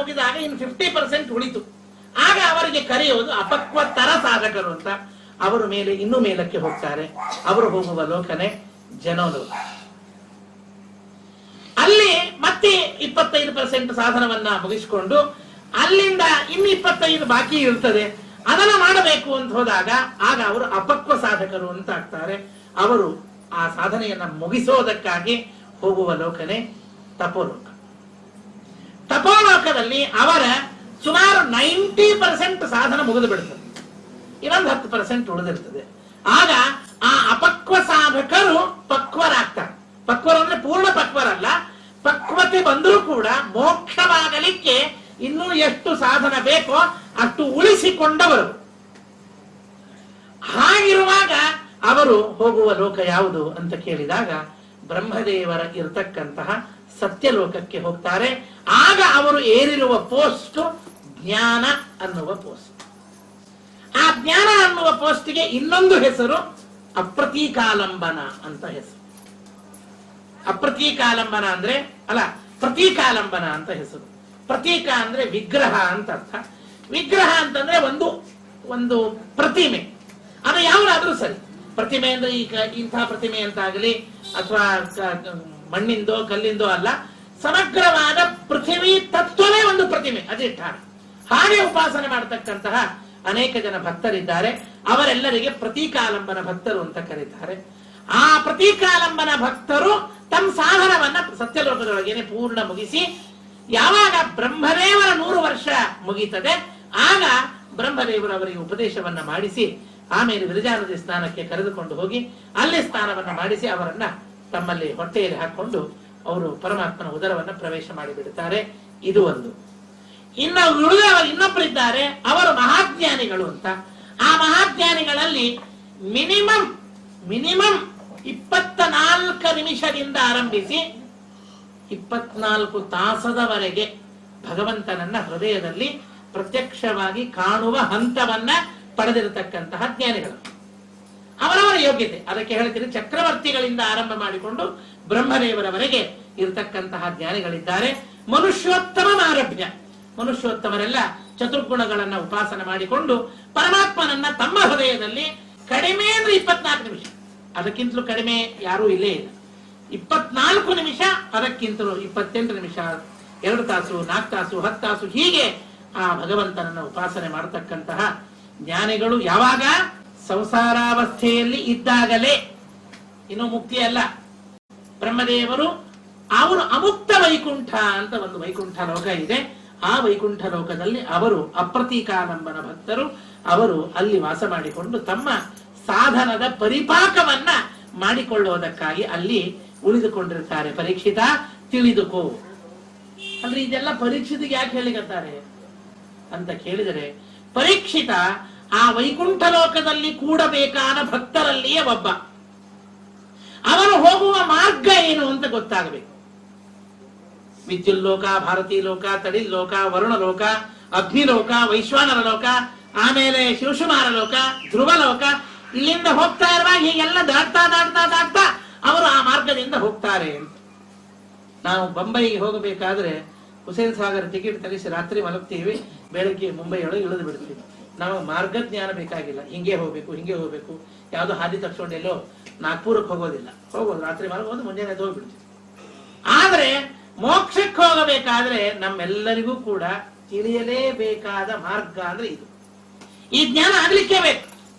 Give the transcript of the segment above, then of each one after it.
ಮುಗಿದಾಗ ಇನ್ನು 50% ಉಳಿತು. ಆಗ ಅವರಿಗೆ ಕರೆಯುವುದು ಅಪಕ್ವತರ ಸಾಧಕರು ಅಂತ. ಅವರು ಮೇಲೆ ಇನ್ನೂ ಮೇಲಕ್ಕೆ ಹೋಗ್ತಾರೆ. ಅವರು ಹೋಗುವ ಲೋಕನೆ ಜನೋಲೋಕ. ಅಲ್ಲಿ ಮತ್ತೆ 25% ಸಾಧನವನ್ನ ಮುಗಿಸಿಕೊಂಡು ಅಲ್ಲಿಂದ ಇನ್ನು 25 ಬಾಕಿ ಇರ್ತದೆ. ಅದನ್ನ ಮಾಡಬೇಕು ಅಂತ ಹೋದಾಗ ಆಗ ಅವರು ಅಪಕ್ವ ಸಾಧಕರು ಅಂತ ಆಗ್ತಾರೆ. ಅವರು ಆ ಸಾಧನೆಯನ್ನ ಮುಗಿಸೋದಕ್ಕಾಗಿ ಹೋಗುವ ಲೋಕನೆ ತಪೋಲೋಕ. ತಪೋಲೋಕದಲ್ಲಿ ಅವರ ಸುಮಾರು 90% ಸಾಧನ ಮುಗಿದು ಬಿಡುತ್ತದೆ. ಇನ್ನೊಂದು 10% ಉಳಿದಿರ್ತದೆ. ಆಗ ಆ ಅಪಕ್ವ ಸಾಧಕರು ಪಕ್ವರಾಗ್ತಾರೆ. ಪಕ್ವರು ಅಂದ್ರೆ ಪೂರ್ಣ ಪಕ್ವರಲ್ಲ, ಪಕ್ವತೆ ಬಂದರೂ ಕೂಡ ಮೋಕ್ಷವಾಗಲಿಕ್ಕೆ ಇನ್ನೂ ಎಷ್ಟು ಸಾಧನ ಬೇಕೋ ಅಷ್ಟು ಉಳಿಸಿಕೊಂಡವರು. ಹಾಗಿರುವಾಗ ಅವರು ಹೋಗುವ ಲೋಕ ಯಾವುದು ಅಂತ ಕೇಳಿದಾಗ ಬ್ರಹ್ಮದೇವರ ಇರತಕ್ಕಂತಹ ಸತ್ಯಲೋಕಕ್ಕೆ ಹೋಗ್ತಾರೆ. ಆಗ ಅವರು ಏರಿರುವ ಪೋಸ್ಟ್ ಜ್ಞಾನ ಅನ್ನುವ ಪೋಸ್ಟ್. ಆ ಜ್ಞಾನ ಅನ್ನುವ ಪೋಸ್ಟ್ಗೆ ಇನ್ನೊಂದು ಹೆಸರು ಅಪ್ರತೀಕಾಲಂಬನ ಅಂತ ಹೆಸರು. ಅಪ್ರತೀಕಾಲಂಬನ ಅಂದ್ರೆ ಅಲ್ಲ, ಪ್ರತೀಕಾಲಂಬನ ಅಂತ ಹೆಸರು. ಪ್ರತೀಕ ಅಂದ್ರೆ ವಿಗ್ರಹ ಅಂತ ಅರ್ಥ. ವಿಗ್ರಹ ಅಂತಂದ್ರೆ ಒಂದು ಪ್ರತಿಮೆ. ಅದು ಯಾವ್ದಾದ್ರೂ ಸರಿ. ಪ್ರತಿಮೆ ಅಂದ್ರೆ ಈಗ ಇಂತಹ ಪ್ರತಿಮೆ ಅಂತಾಗಲಿ ಅಥವಾ ಮಣ್ಣಿಂದೋ ಕಲ್ಲಿಂದೋ ಅಲ್ಲ, ಸಮಗ್ರವಾದ ಪೃಥ್ವಿ ತತ್ವವೇ ಒಂದು ಪ್ರತಿಮೆ, ಅದಿಟ್ಟಾರ. ಹಾಗೆ ಉಪಾಸನೆ ಮಾಡತಕ್ಕಂತಹ ಅನೇಕ ಜನ ಭಕ್ತರಿದ್ದಾರೆ. ಅವರೆಲ್ಲರಿಗೆ ಪ್ರತೀಕಾಲಂಬನ ಭಕ್ತರು ಅಂತ ಕರೀತಾರೆ. ಆ ಪ್ರತೀಕಾಲಂಬನ ಭಕ್ತರು ತಮ್ಮ ಸಾಧನವನ್ನ ಸತ್ಯಲೋಕದೊಳಗೇನೆ ಪೂರ್ಣ ಮುಗಿಸಿ, ಯಾವಾಗ ಬ್ರಹ್ಮದೇವರ 100 ವರ್ಷ ಮುಗೀತದೆ ಆಗ ಬ್ರಹ್ಮದೇವರು ಅವರಿಗೆ ಉಪದೇಶವನ್ನ ಮಾಡಿಸಿ ಆಮೇಲೆ ವಿರಜಾನದಿ ಸ್ನಾನಕ್ಕೆ ಕರೆದುಕೊಂಡು ಹೋಗಿ ಅಲ್ಲಿ ಸ್ನಾನವನ್ನ ಮಾಡಿಸಿ ಅವರನ್ನ ತಮ್ಮಲ್ಲಿ ಹೊಟ್ಟೆಯಲ್ಲಿ ಹಾಕೊಂಡು ಅವರು ಪರಮಾತ್ಮನ ಉದರವನ್ನ ಪ್ರವೇಶ ಮಾಡಿಬಿಡುತ್ತಾರೆ. ಇದು ಒಂದು. ಇನ್ನು ಇನ್ನೊಬ್ಬರಿದ್ದಾರೆ, ಅವರು ಮಹಾಜ್ಞಾನಿಗಳು ಅಂತ. ಆ ಮಹಾಜ್ಞಾನಿಗಳಲ್ಲಿ ಮಿನಿಮಮ್ 24 ನಿಮಿಷದಿಂದ ಆರಂಭಿಸಿ 24 ತಾಸದವರೆಗೆ ಭಗವಂತನನ್ನ ಹೃದಯದಲ್ಲಿ ಪ್ರತ್ಯಕ್ಷವಾಗಿ ಕಾಣುವ ಹಂತವನ್ನ ಪಡೆದಿರತಕ್ಕಂತಹ ಜ್ಞಾನಿಗಳು. ಅವರವರ ಯೋಗ್ಯತೆ ಅದಕ್ಕೆ ಹೇಳ್ತೀನಿ. ಚಕ್ರವರ್ತಿಗಳಿಂದ ಆರಂಭ ಮಾಡಿಕೊಂಡು ಬ್ರಹ್ಮದೇವರವರೆಗೆ ಇರತಕ್ಕಂತಹ ಜ್ಞಾನಿಗಳಿದ್ದಾರೆ. ಮನುಷ್ಯೋತ್ತಮ ಆರಭ್ಯ. ಮನುಷ್ಯೋತ್ತಮರೆಲ್ಲ ಚತುರ್ಗುಣಗಳನ್ನ ಉಪಾಸನೆ ಮಾಡಿಕೊಂಡು ಪರಮಾತ್ಮನನ್ನ ತಮ್ಮ ಹೃದಯದಲ್ಲಿ ಕಡಿಮೆ ಅಂದ್ರೆ 24 ನಿಮಿಷ, ಅದಕ್ಕಿಂತಲೂ ಕಡಿಮೆ ಯಾರೂ ಇಲ್ಲೇ ಇಲ್ಲ. 24 ನಿಮಿಷ, ಅದಕ್ಕಿಂತಲೂ 28 ನಿಮಿಷ, 2 ತಾಸು, 4 ತಾಸು, 10 ತಾಸು, ಹೀಗೆ ಆ ಭಗವಂತನನ್ನ ಉಪಾಸನೆ ಮಾಡತಕ್ಕಂತಹ ಜ್ಞಾನಿಗಳು. ಯಾವಾಗ? ಸಂಸಾರಾವಸ್ಥೆಯಲ್ಲಿ ಇದ್ದಾಗಲೇ, ಇನ್ನು ಮುಕ್ತಿ ಅಲ್ಲ. ಬ್ರಹ್ಮದೇವರು ಅವರು ಅಮುಕ್ತ ವೈಕುಂಠ ಅಂತ ಒಂದು ವೈಕುಂಠ ಲೋಕ ಇದೆ. ಆ ವೈಕುಂಠ ಲೋಕದಲ್ಲಿ ಅವರು ಅಪ್ರತೀಕಾಲಂಬನ ಭಕ್ತರು. ಅವರು ಅಲ್ಲಿ ವಾಸ ಮಾಡಿಕೊಂಡು ತಮ್ಮ ಸಾಧನದ ಪರಿಪಾಕವನ್ನ ಮಾಡಿಕೊಳ್ಳುವುದಕ್ಕಾಗಿ ಅಲ್ಲಿ ಉಳಿದುಕೊಂಡಿರ್ತಾರೆ. ಪರೀಕ್ಷಿತ ತಿಳಿದುಕೋ ಅಂದ್ರೆ ಇದೆಲ್ಲ ಪರೀಕ್ಷಿತಿಗೆ ಯಾಕೆ ಹೇಳಿಕತ್ತಾರೆ ಅಂತ ಕೇಳಿದರೆ, ಪರೀಕ್ಷಿತ ಆ ವೈಕುಂಠ ಲೋಕದಲ್ಲಿ ಕೂಡಬೇಕಾದ ಭಕ್ತರಲ್ಲಿಯೇ ಒಬ್ಬ. ಅವನು ಹೋಗುವ ಮಾರ್ಗ ಏನು ಅಂತ ಗೊತ್ತಾಗಬೇಕು. ವಿದ್ಯುಲ್ಲೋಕ, ಭಾರತೀ ಲೋಕ, ತಡಿಲ್ ಲೋಕ, ವರುಣ ಲೋಕ, ಅಗ್ನಿಲೋಕ, ವೈಶ್ವಾನರ ಲೋಕ, ಆಮೇಲೆ ಶಿವಶುಮಾರ ಲೋಕ, ಧ್ರುವ ಲೋಕ, ಇಲ್ಲಿಂದ ಹೋಗ್ತಾ ಇರುವಾಗ ಹೀಗೆಲ್ಲ ದಾಟ್ತಾ ದಾಟ್ತಾ ದಾಟ್ತಾ ಅವರು ಆ ಮಾರ್ಗದಿಂದ ಹೋಗ್ತಾರೆ ಅಂತ. ನಾವು ಬಂಬೈಗೆ ಹೋಗಬೇಕಾದ್ರೆ ಹುಸೇನ್ ಸಾಗರ್ ಟಿಕೆಟ್ ತೆಗೆಸಿ ರಾತ್ರಿ ಮಲಗ್ತೀವಿ, ಬೆಳಗ್ಗೆ ಮುಂಬೈಯೊಳಗೆ ಇಳಿದು ಬಿಡ್ತೀವಿ. ನಾವು ಮಾರ್ಗ ಜ್ಞಾನ ಬೇಕಾಗಿಲ್ಲ. ಹಿಂಗೆ ಹೋಗ್ಬೇಕು, ಯಾವ್ದೋ ಹಾದಿ ತಕ್ಷಣ ಎಲ್ಲೋ ನಾಗ್ಪುರಕ್ಕೆ ಹೋಗೋದು ರಾತ್ರಿ ಮಲಗೋದು, ಮುಂಜಾನೆ ಹೋಗ್ಬಿಡ್ತೀವಿ. ಆದ್ರೆ ಮೋಕ್ಷಕ್ಕೆ ಹೋಗಬೇಕಾದ್ರೆ ನಮ್ಮೆಲ್ಲರಿಗೂ ಕೂಡ ತಿಳಿಯಲೇಬೇಕಾದ ಮಾರ್ಗ ಅಂದ್ರೆ ಇದು. ಈ ಜ್ಞಾನ ಆಗ್ಲಿಕ್ಕೆ ಬೇಕು.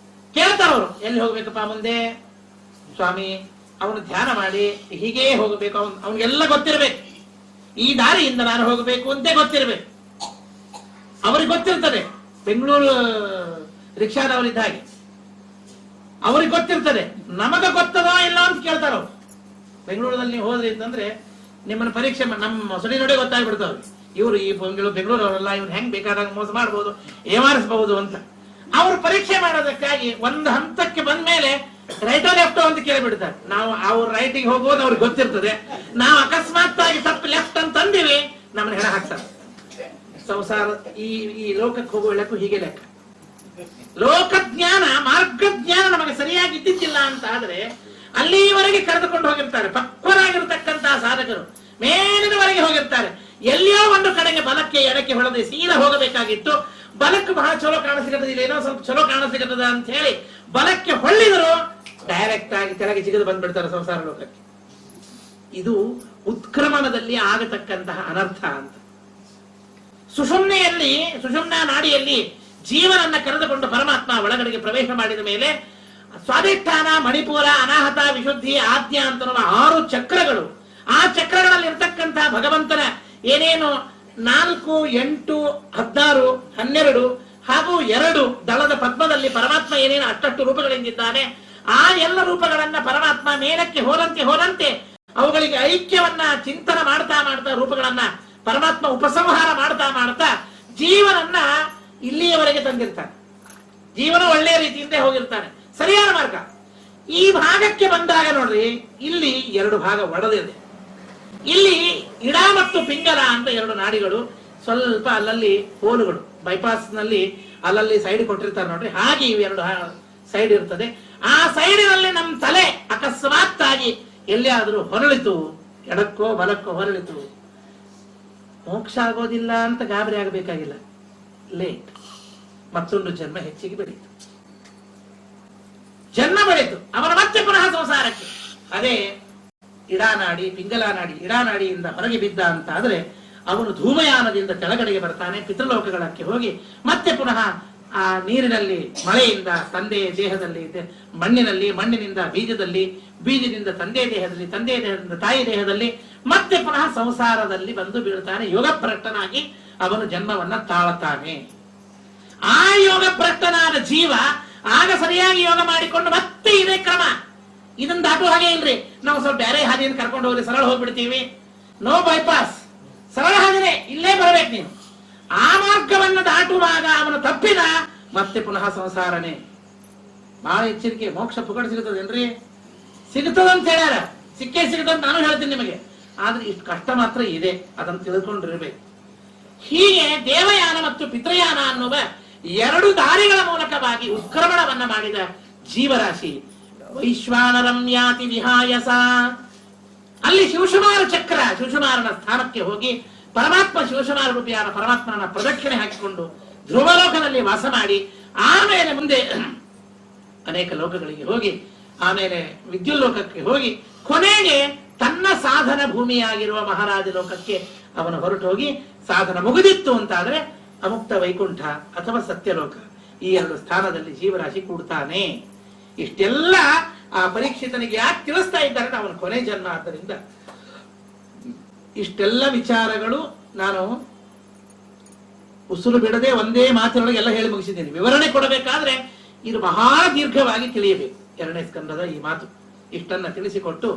ಕೇಳ್ತಾರವರು, ಎಲ್ಲಿ ಹೋಗ್ಬೇಕಪ್ಪ ಮುಂದೆ ಸ್ವಾಮಿ? ಅವನು ಧ್ಯಾನ ಮಾಡಿ ಹೀಗೇ ಹೋಗಬೇಕು, ಅವನಿಗೆಲ್ಲ ಗೊತ್ತಿರ್ಬೇಕು. ಈ ದಾರಿಯಿಂದ ನಾನು ಹೋಗಬೇಕು ಅಂತ ಗೊತ್ತಿರ್ಬೇಕು. ಅವ್ರಿಗೆ ಗೊತ್ತಿರ್ತದೆ. ಬೆಂಗಳೂರು ರಿಕ್ಷಾದವರಿದ್ದ ಹಾಗೆ ಅವ್ರಿಗೆ ಗೊತ್ತಿರ್ತದೆ. ನಮಗ ಗೊತ್ತದೋ ಇಲ್ಲ ಅಂತ ಕೇಳ್ತಾರ ಅವ್ರು. ಬೆಂಗಳೂರಲ್ಲಿ ನೀವು ಹೋದ್ರಿ ಅಂತಂದ್ರೆ ನಿಮ್ಮನ್ನ ಪರೀಕ್ಷೆ ನಮ್ಮ ಮೊಸಳಿ ನೋಡಿ ಗೊತ್ತಾಗ್ಬಿಡ್ತಾವ್ರಿ. ಇವ್ರು ಈ ಬೆಂಗಳೂರು ಅವರೆಲ್ಲ ಇವ್ರು ಹೆಂಗ್ ಬೇಕಾದಾಗ ಮೋಸ ಮಾಡ್ಬೋದು, ಏಮಾರಿಸಬಹುದು ಅಂತ. ಅವ್ರು ಪರೀಕ್ಷೆ ಮಾಡೋದಕ್ಕಾಗಿ ಒಂದು ಹಂತಕ್ಕೆ ಬಂದ ಮೇಲೆ ರೈಟೋ ಲೆಫ್ಟೋ ಅಂತ ಕೇಳಿಬಿಡ್ತಾರೆ. ನಾವು ಅವ್ರ ರೈಟಿಗೆ ಹೋಗೋದು ಅವ್ರಿಗೆ ಗೊತ್ತಿರ್ತದೆ. ನಾವು ಅಕಸ್ಮಾತ್ ಆಗಿ ತಪ್ಪು ಲೆಫ್ಟ್ ಅಂತ ಅಂದಿವಿ, ನಮ್ಮನ್ನ ಹೆಣ ಹಾಕ್ತಾರೆ. ಸಂಸಾರ ಈ ಲೋಕಕ್ಕೆ ಹೋಗೋ ಲೆಕ್ಕ ಹೀಗೆ ಲೆಕ್ಕ. ಲೋಕಜ್ಞಾನ, ಮಾರ್ಗಜ್ಞಾನ ನಮಗೆ ಸರಿಯಾಗಿ ಇದ್ದಿದ್ದಿಲ್ಲ ಅಂತ ಆದ್ರೆ ಅಲ್ಲಿವರೆಗೆ ಕರೆದುಕೊಂಡು ಹೋಗಿರ್ತಾರೆ. ಪಕ್ವರಾಗಿರ್ತಕ್ಕಂತಹ ಸಾಧಕರು ಮೇಲಿನವರೆಗೆ ಹೋಗಿರ್ತಾರೆ. ಎಲ್ಲಿಯೋ ಒಂದು ಕಡೆಗೆ ಬಲಕ್ಕೆ ಎಡಕ್ಕೆ ಮಾಡದೆ ಸೀದಾ ಹೋಗಬೇಕಾಗಿತ್ತು. ಬಲಕ್ಕೆ ಬಹಳ ಚಲೋ ಕಾಣಿಸಿಕತ್ತದಿಲ್ಲ, ಏನೋ ಸ್ವಲ್ಪ ಚಲೋ ಕಾಣಿಸಿಕತ್ತದ ಅಂತ ಹೇಳಿ ಬಲಕ್ಕೆ ಹೊಳ್ಳಿದ್ರು ಡೈರೆಕ್ಟ್ ಆಗಿ ಕೆಳಗೆ ಜಿಗಿದು ಬಂದ್ಬಿಡ್ತಾರೆ ಸಂಸಾರ ಲೋಕಕ್ಕೆ. ಇದು ಉತ್ಕ್ರಮಣದಲ್ಲಿ ಆಗತಕ್ಕಂತಹ ಅನರ್ಥ ಅಂತ. ಸುಷುಮ್ನಾ ನಾಡಿಯಲ್ಲಿ ಜೀವನನ್ನ ಕರೆದುಕೊಂಡು ಪರಮಾತ್ಮ ಒಳಗಡೆಗೆ ಪ್ರವೇಶ ಮಾಡಿದ ಮೇಲೆ ಸ್ವಾಧಿಷ್ಠಾನ, ಮಣಿಪುರ, ಅನಾಹತ, ವಿಶುದ್ಧಿ, ಆಜ್ಞಾ ಅಂತ 6 ಚಕ್ರಗಳು. ಆ ಚಕ್ರಗಳಲ್ಲಿ ಇರ್ತಕ್ಕಂತಹ ಭಗವಂತನ ಏನೇನು 4, 8, 16, 12 ಹಾಗೂ 2 ದಳದ ಪದ್ಮದಲ್ಲಿ ಪರಮಾತ್ಮ ಏನೇನು ಅಷ್ಟಷ್ಟು ರೂಪಗಳಿಂದಿದ್ದಾನೆ, ಆ ಎಲ್ಲ ರೂಪಗಳನ್ನ ಪರಮಾತ್ಮ ಮೇಲಕ್ಕೆ ಹೋದಂತೆ ಅವುಗಳಿಗೆ ಐಕ್ಯವನ್ನ ಚಿಂತನ ಮಾಡ್ತಾ ರೂಪಗಳನ್ನ ಪರಮಾತ್ಮ ಉಪಸಂಹಾರ ಮಾಡ್ತಾ ಜೀವನನ್ನ ಇಲ್ಲಿಯವರೆಗೆ ತಂದಿರ್ತಾನೆ. ಜೀವನ ಒಳ್ಳೆಯ ರೀತಿಯಿಂದ ಹೋಗಿರ್ತಾನೆ, ಸರಿಯಾದ ಮಾರ್ಗ. ಈ ಭಾಗಕ್ಕೆ ಬಂದಾಗ ನೋಡ್ರಿ, ಇಲ್ಲಿ 2 ಭಾಗ ಒಡೆದಿದೆ. ಇಲ್ಲಿ ಇಡ ಮತ್ತು ಪಿಂಗಲ ಅಂತ 2 ನಾಡಿಗಳು, ಸ್ವಲ್ಪ ಅಲ್ಲಲ್ಲಿ ಹೋಲುಗಳು, ಬೈಪಾಸ್ ನಲ್ಲಿ ಅಲ್ಲಲ್ಲಿ ಸೈಡ್ ಕೊಟ್ಟಿರ್ತಾರೆ ನೋಡ್ರಿ, ಹಾಗೆ ಇವು 2 ಸೈಡ್ ಇರ್ತದೆ. ಆ ಸೈಡಿನಲ್ಲಿ ನಮ್ಮ ತಲೆ ಅಕಸ್ಮಾತ್ ಆಗಿ ಎಲ್ಲಿಯಾದ್ರೂ ಹೊರಳಿತು, ಎಡಕ್ಕೋ ಬಲಕ್ಕೋ ಹೊರಳಿತು, ಮೋಕ್ಷ ಆಗೋದಿಲ್ಲ ಅಂತ ಗಾಬರಿ ಆಗಬೇಕಾಗಿಲ್ಲ. ಲೇಟ್, ಮತ್ತೊಂದು ಜನ್ಮ ಹೆಚ್ಚಿಗೆ ಬೆಳೀತು, ಜನ್ಮ ಬೆಳೀತು, ಅವನ ಮತ್ತೆ ಪುನಃ ಸಂಸಾರಕ್ಕೆ. ಅದೇ ಇಡಾನಾಡಿ, ಪಿಂಗಲಾನಾಡಿ, ಇಡಾನಾಡಿಯಿಂದ ಹೊರಗೆ ಬಿದ್ದ ಅಂತ ಆದ್ರೆ ಅವನು ಧೂಮಯಾನದಿಂದ ಕೆಳಗಡೆಗೆ ಬರ್ತಾನೆ, ಪಿತೃಲೋಕಗಳಕ್ಕೆ ಹೋಗಿ ಮತ್ತೆ ಪುನಃ ಆ ನೀರಿನಲ್ಲಿ, ಮಳೆಯಿಂದ ತಂದೆಯ ದೇಹದಲ್ಲಿ, ಮಣ್ಣಿನಿಂದ ಬೀಜದಲ್ಲಿ, ಬೀಜದಿಂದ ತಂದೆಯ ದೇಹದಲ್ಲಿ, ತಂದೆಯ ದೇಹದಿಂದ ತಾಯಿ ದೇಹದಲ್ಲಿ, ಮತ್ತೆ ಪುನಃ ಸಂಸಾರದಲ್ಲಿ ಬಂದು ಬೀಳ್ತಾನೆ. ಯೋಗ ಭ್ರಷ್ಟನಾಗಿ ಅವನು ಜನ್ಮವನ್ನ ತಾಳ್ತಾನೆ. ಆ ಯೋಗ ಭ್ರಷ್ಟನಾದ ಜೀವ ಆಗ ಸರಿಯಾಗಿ ಯೋಗ ಮಾಡಿಕೊಂಡು ಮತ್ತೆ ಇದೇ ಕ್ರಮ. ಇದನ್ನ ದಾಟು ಹಾಗೆ ಇಲ್ರಿ, ನಾವು ಸ್ವಲ್ಪ ಬೇರೆ ಹಾದಿಯನ್ನು ಕರ್ಕೊಂಡು ಹೋಗ್ರಿ, ಸರಳ ಹೋಗ್ಬಿಡ್ತೀವಿ. ನೋ ಬೈಪಾಸ್, ಸರಳ ಹಾದಿನೇ, ಇಲ್ಲೇ ಬರ್ಬೇಕು ನೀನು. ಆ ಮಾರ್ಗವನ್ನು ದಾಟುವಾಗ ಅವನು ತಪ್ಪಿದ, ಮತ್ತೆ ಪುನಃ ಸಂಸಾರನೇ. ಬಹಳ ಎಚ್ಚರಿಕೆ. ಮೋಕ್ಷ ಪುಗಡ ಸಿಗುತ್ತದೇನ್ರಿ? ಸಿಗುತ್ತದಂತ ಹೇಳ್ಯಾರ, ಸಿಕ್ಕೇ ಸಿಗುತ್ತಂತ ನಾನು ಹೇಳ್ತೀನಿ ನಿಮಗೆ. ಆದ್ರೆ ಇಷ್ಟು ಕಷ್ಟ ಮಾತ್ರ ಇದೆ, ಅದನ್ನು ತಿಳಿದುಕೊಂಡಿರ್ಬೇಕು. ಹೀಗೆ ದೇವಯಾನ ಮತ್ತು ಪಿತೃಯಾನ ಅನ್ನುವ 2 ದಾರಿಗಳ ಮೂಲಕವಾಗಿ ಉತ್ಕ್ರಮಣವನ್ನ ಮಾಡಿದ ಜೀವರಾಶಿ ವೈಶ್ವಾನರಂ ಯಾತಿ ವಿಹಾಯಸ. ಅಲ್ಲಿ ಶಿವಶುಮಾರ ಚಕ್ರ, ಶಿವಶುಮಾರನ ಸ್ಥಾನಕ್ಕೆ ಹೋಗಿ ಪರಮಾತ್ಮ ಶಿವಶುಮಾರ ರೂಪಿಯಾದ ಪರಮಾತ್ಮನ ಪ್ರದಕ್ಷಿಣೆ ಹಾಕಿಕೊಂಡು ಧ್ರುವಲೋಕದಲ್ಲಿ ವಾಸ ಮಾಡಿ, ಆಮೇಲೆ ಮುಂದೆ ಅನೇಕ ಲೋಕಗಳಿಗೆ ಹೋಗಿ, ಆಮೇಲೆ ವಿದ್ಯುಲ್ಲೋಕಕ್ಕೆ ಹೋಗಿ, ಕೊನೆಗೆ ತನ್ನ ಸಾಧನ ಭೂಮಿಯಾಗಿರುವ ಮಹಾರಾಜ ಲೋಕಕ್ಕೆ ಅವನು ಹೊರಟು ಹೋಗಿ, ಸಾಧನ ಮುಗಿದಿತ್ತು ಅಂತಾದ್ರೆ ಅಮುಕ್ತ ವೈಕುಂಠ ಅಥವಾ ಸತ್ಯಲೋಕ, ಈ 2 ಸ್ಥಾನದಲ್ಲಿ ಜೀವರಾಶಿ ಕೂಡ್ತಾನೆ. ಇಷ್ಟೆಲ್ಲ ಆ ಪರೀಕ್ಷಿತನಿಗೆ ಯಾಕೆ ತಿಳಿಸ್ತಾ ಇದ್ದಾರೆ? ಅವನ ಕೊನೆ ಜನ್ಮ ಆದ್ದರಿಂದ ಇಷ್ಟೆಲ್ಲ ವಿಚಾರಗಳು ನಾನು ಉಸುಲು ಬಿಡದೆ ಒಂದೇ ಮಾತಿನೊಳಗೆ ಎಲ್ಲ ಹೇಳಿ ಮುಗಿಸಿದ್ದೇನೆ. ವಿವರಣೆ ಕೊಡಬೇಕಾದ್ರೆ ಇದು ಬಹಳ ದೀರ್ಘವಾಗಿ ತಿಳಿಯಬೇಕು. 2ನೇ ಸ್ಕಂದದ ಈ ಮಾತು ಇಷ್ಟನ್ನ ತಿಳಿಸಿಕೊಟ್ಟು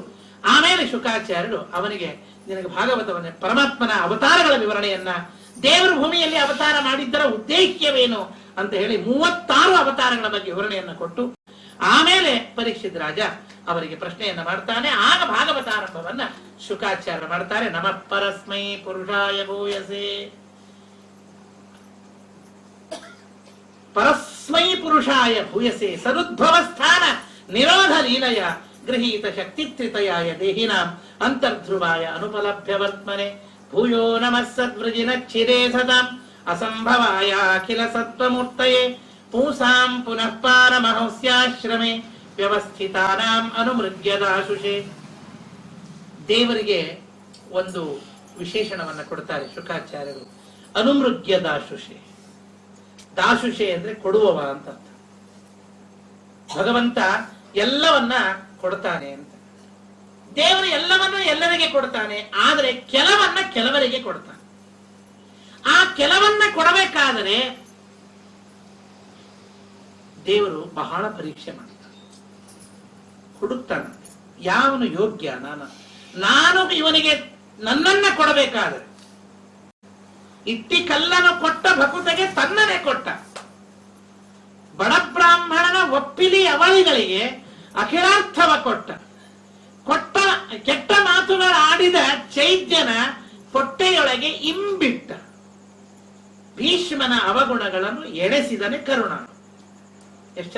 ಆಮೇಲೆ ಶುಕಾಚಾರ್ಯರು ಅವನಿಗೆ, ನಿನಗೆ ಭಾಗವತವನ್ನ, ಪರಮಾತ್ಮನ ಅವತಾರಗಳ ವಿವರಣೆಯನ್ನ, ದೇವರ ಭೂಮಿಯಲ್ಲಿ ಅವತಾರ ಮಾಡಿದ್ದರ ಉದ್ದೇಶವೇನು ಅಂತ ಹೇಳಿ 36 ಅವತಾರಗಳ ಬಗ್ಗೆ ವಿವರಣೆಯನ್ನ ಕೊಟ್ಟು, ಆಮೇಲೆ ಪರೀಕ್ಷಿತ್ ರಾಜ ಅವರಿಗೆ ಪ್ರಶ್ನೆಯನ್ನ ಮಾಡ್ತಾನೆ. ಆಗ ಭಾಗವತಾರಂಭವನ್ನ ಶುಕಾಚಾರ್ಯ ಮಾಡ್ತಾರೆ. ನಮಃ ಪರಸ್ಮೈ ಪುರುಷಾಯ ಭೂಯಸೆ. ಪರಸ್ಮೈ ಪುರುಷಾಯ ಭೂಯಸೆ ಸದುದ್ಭವ ಸ್ಥಾನ ನಿರೋಧ ಲೀಲಯ ಗೃಹೀತ ಶಕ್ತಿತ್ರಿತಯಾಯ ದೇಹಿನಾಂ ಅಂತರ್ಧ್ರುವಾಯ ಅನುಪಲಭ್ಯವರ್ತ್ಮನೆ ಭೂಯೋ ನಮಃ ಸದ್ವೃಜಿನಚ್ಛಿರೇ ಸದಾಂ ಅಸಂಭವಾಯ ಅಖಿಲ ಸತ್ವಮೂರ್ತಯೇ ಪೂಸಾಂ ಪುನಃ ಪಾರಮಹಸ್ಯಾಶ್ರಮೆ ವ್ಯವಸ್ಥಿತಾನಾಂ ಅನುಮೃಗ್ಯದಾಶುಷೆ. ದೇವರಿಗೆ ಒಂದು ವಿಶೇಷಣವನ್ನ ಕೊಡ್ತಾರೆ ಶುಕಾಚಾರ್ಯರು, ಅನುಮೃಗ್ಯದಾಶುಷೆ. ದಾಶುಷೆ ಅಂದ್ರೆ ಕೊಡುವವ ಅಂತ ಅರ್ಥ. ಭಗವಂತ ಎಲ್ಲವನ್ನ ಕೊಡ್ತಾನೆ ಅಂತ. ದೇವರು ಎಲ್ಲವನ್ನ ಎಲ್ಲರಿಗೆ ಕೊಡ್ತಾನೆ, ಆದರೆ ಕೆಲವನ್ನ ಕೆಲವರಿಗೆ ಕೊಡ್ತಾನೆ. ಆ ಕೆಲವನ್ನ ಕೊಡಬೇಕಾದರೆ ದೇವರು ಬಹಳ ಪರೀಕ್ಷೆ ಮಾಡ್ತಾನೆ, ಹುಡುಕ್ತಾನೆ. ಯಾವನು ಯೋಗ್ಯ? ನಾನು ಇವನಿಗೆ ನನ್ನನ್ನ ಕೊಡಬೇಕಾದರೆ, ಇಟ್ಟಿ ಕಲ್ಲನ್ನು ಕೊಟ್ಟ ಭಕುತೆಗೆ ತನ್ನನ್ನೇ ಕೊಟ್ಟ. ಬಡ ಬ್ರಾಹ್ಮಣನ ಒಪ್ಪಿಲಿ ಅವಳಿಗಳಿಗೆ ಅಖಿಲಾರ್ಥವ ಕೊಟ್ಟ. ಕೆಟ್ಟ ಮಾತುಗಳಾಡಿದ ಚೈದ್ಯನ ಹೊಟ್ಟೆಯೊಳಗೆ ಇಂಬಿಟ್ಟ. ಭೀಷ್ಮನ ಅವಗುಣಗಳನ್ನು ಎಳೆಸಿದನೆ ಕರುಣ. ಎಷ್ಟು